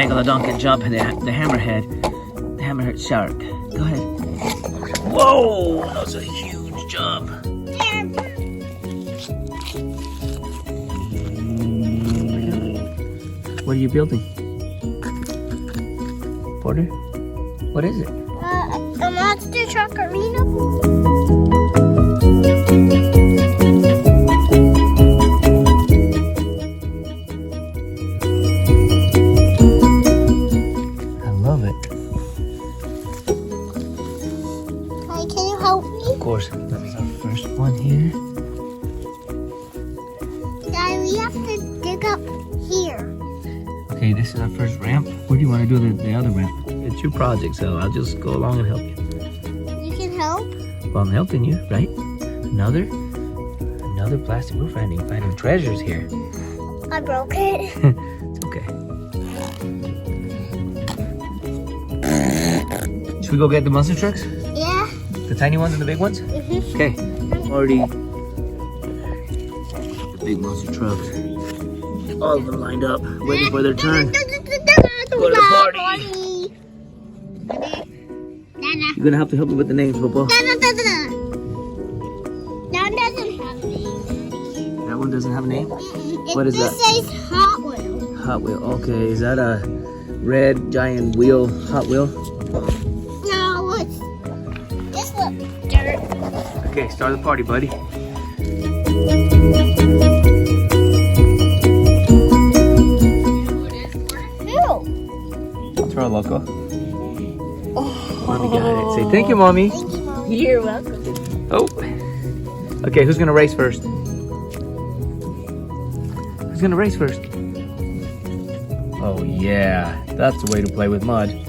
megalodon can jump and the hammerhead shark. Go ahead. Whoa, that was a huge jump. What are you building? Porter? What is it? A monster truck arena. I love it. Hi, can you help me? Of course. That is our first one here. Daddy, we have to dig up here. Okay, this is our first ramp. Where do you want to do the other ramp? It's your project, so I'll just go along and help you. You can help? Well, I'm helping you, right? Another plastic. We're finding treasures here. I broke it. It's okay. Should we go get the monster trucks? Yeah. The tiny ones and the big ones? Mm-hmm. Okay. Already the big monster trucks. All of them lined up, waiting for their turn. Go to the party. You're gonna have to help me with the names, Popo. That doesn't have a name. That one doesn't have a name? What is that? This says Hot Wheel. Hot Wheel. Okay, is that a red giant wheel Hot Wheel? No, this looks dirt. Okay, start the party, buddy. Throw a loco. Mommy got it. Say thank you, Mommy. Thank you, Mom. You're welcome. Oh. Okay, who's gonna race first? Who's gonna race first? Oh yeah, that's the way to play with mud. You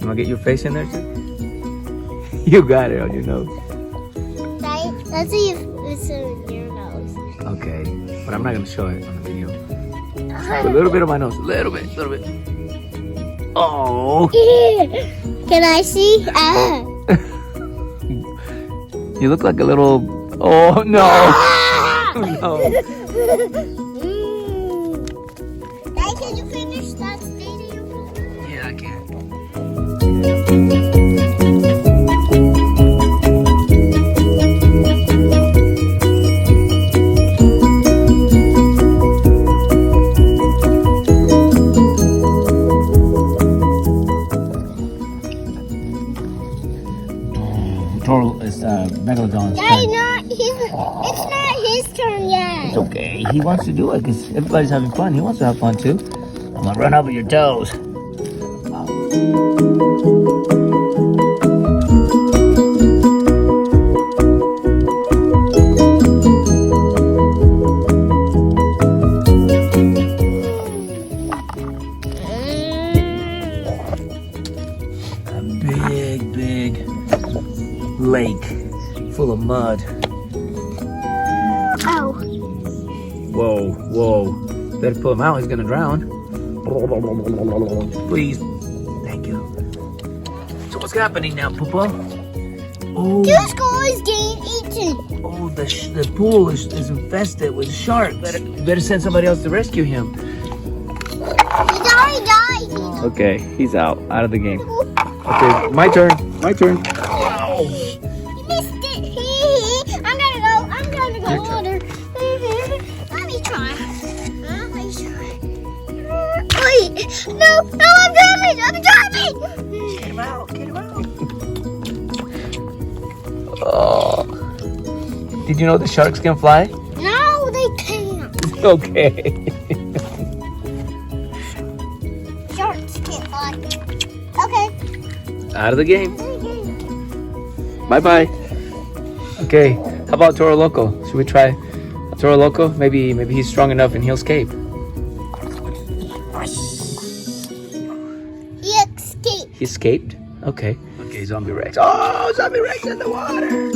wanna get your face in there too? You got it on your nose. Right? Let's see if it's in your nose. Okay, but I'm not gonna show it on the video. A little bit on my nose, a little bit. Oh. Can I see? You look like a little. Oh no! No. Dad, can you finish that stadium? Yeah, I can. Megalodon's Daddy, turn. it's not his turn yet. It's okay. He wants to do it because everybody's having fun. He wants to have fun too. I'm gonna run over your toes. A big lake full of mud. Oh. Whoa. Better pull him out, he's gonna drown. Please. Thank you. So what's happening now, Popo? Oh, This guy is getting eaten. oh, the pool is infested with sharks. Better send somebody else to rescue him. He already died. Okay, he's out of the game. Okay, my turn. Wow. You missed it. I'm gonna go water. Let me try. Wait. No, I'm driving. Get him out. Oh. Did you know the sharks can fly? No, they can't. Okay. Sharks can't fly. Okay. Out of the game. Bye-bye. Okay, how about Toro Loco? Should we try Toro Loco? Maybe he's strong enough and he'll escape. He escaped. He escaped? Okay. Okay, Zombie Rex. Oh, Zombie Rex in the water!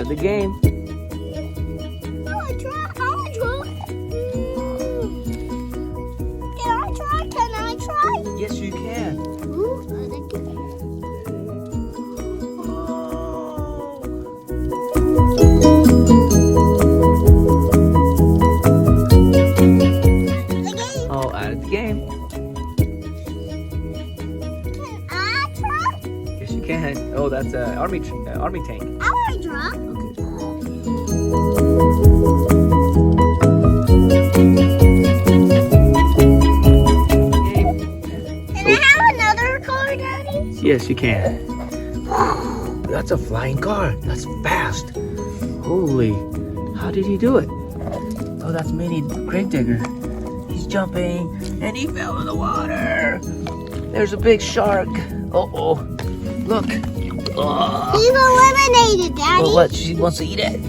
The game. game. Can I try? Yes, you can. Oh, that's an army tank. I want to draw. Game. Can I have another car, Daddy? Yes, you can. That's a flying car. That's fast. Holy, how did he do it? Oh, that's Mini Gravedigger. He's jumping and he fell in the water. There's a big shark. Uh-oh. Look. Oh. He's eliminated, Daddy. Well, what? She wants to eat it.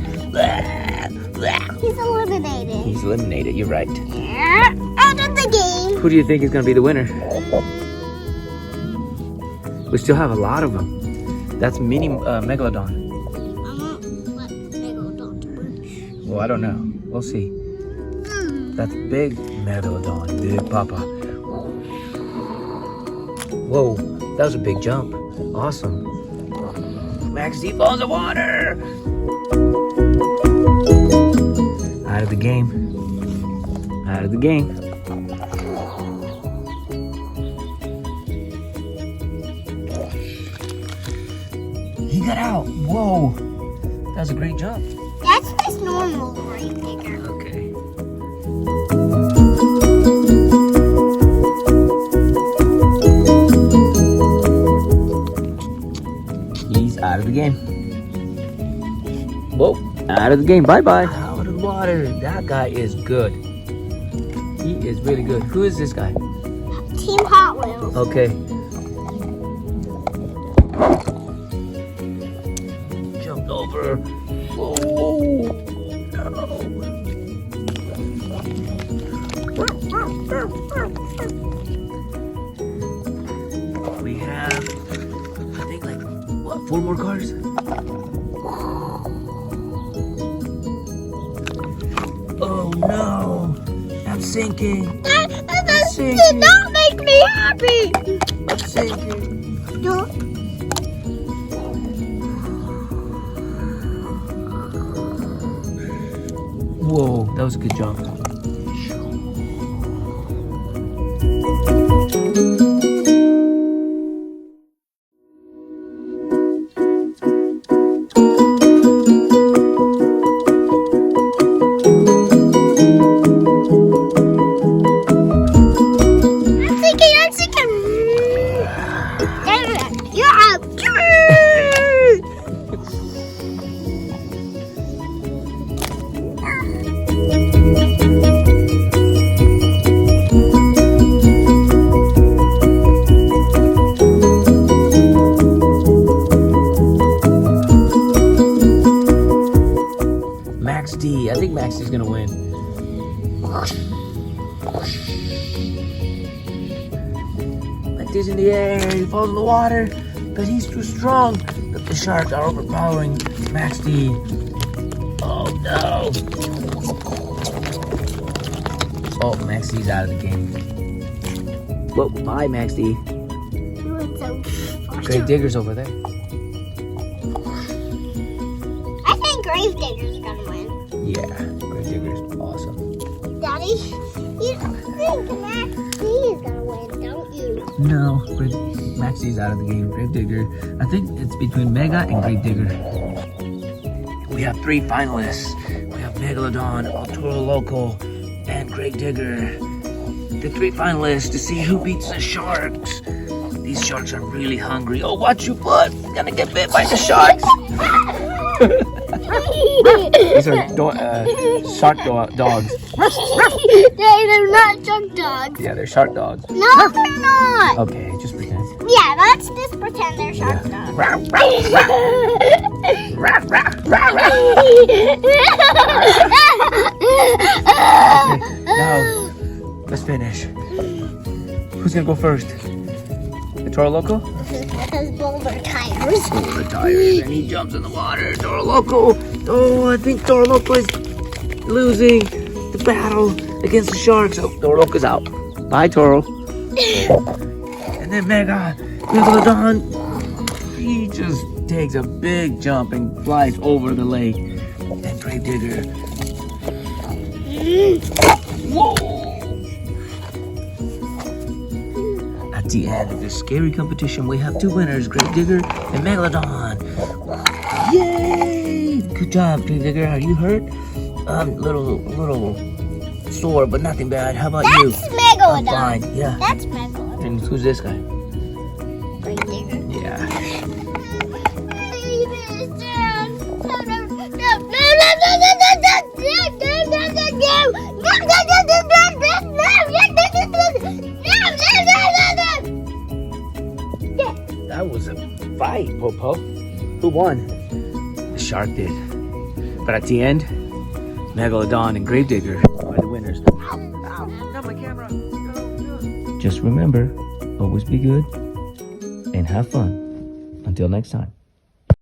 He's eliminated. He's eliminated. You're right. Yeah, out of the game. Who do you think is going to be the winner? We still have a lot of them. That's Mini Megalodon. What Megalodon to win? Well, I don't know. We'll see. That's big Megalodon. Big Papa. Whoa, that was a big jump. Awesome. Max D falls in the water. Out of the game. Out of the game. He got out. Whoa. That was a great jump. That's just normal grave digger. Okay. He's out of the game. Whoa. Out of the game. Bye-bye. Out of the water. That guy is good. He is really good. Who is this guy? Team Hot Wheels. Okay. Jumped over. Whoa. No. We have, I think, like, what, 4 more cars? Oh no. I'm sinking. That sinking. did not make me happy. I'm sinking. No. Whoa, that was a good jump. I'm sinking. You're out. Max D. I think Max D is gonna win. Like this in the air, he falls in the water, but he's too strong. But the sharks are overpowering Max D. Oh no! Oh, Max D's out of the game. Whoa, bye Max D. You went so far. Grave Digger's over there. I think Grave Digger's gonna win. Yeah, Grave Digger's awesome. Daddy, you think Max D is gonna win, don't you? No, Max D's out of the game. Grave Digger. I think it's between Mega and Grave Digger. We have 3 finalists. We have Megalodon, Toro Loco, and Grave Digger. The 3 finalists to see who beats the sharks. These sharks are really hungry. Oh, watch your foot. You're gonna get bit by the sharks. These are shark dogs. They're not junk dogs. Yeah, they're shark dogs. No, they're not. Okay, just pretend. Yeah, let's just pretend they're shark dogs. Now, let's finish. Who's gonna go first? The Toro Loco? Because boulder tires. Boulder tires, and he jumps in the water. Toro Loco. Oh, I think Toro Loco is losing the battle against the sharks. Oh, Toro Loco's out. Bye, Toro. And then Megalodon, he just takes a big jump and flies over the lake. And Grave Digger. Whoa! the end of this scary competition, we have 2 winners, Gravedigger and Megalodon. Yay! Good job, Gravedigger. Are you hurt? Little sore, but nothing bad. How about you? That's Megalodon. I'm fine. Yeah. That's Megalodon. And who's this guy? Gravedigger. Yeah. That was a fight, Popo. Who won? The shark did. But at the end, Megalodon and Gravedigger are the winners. Ow! Not my camera! No. Just remember, always be good and have fun. Until next time.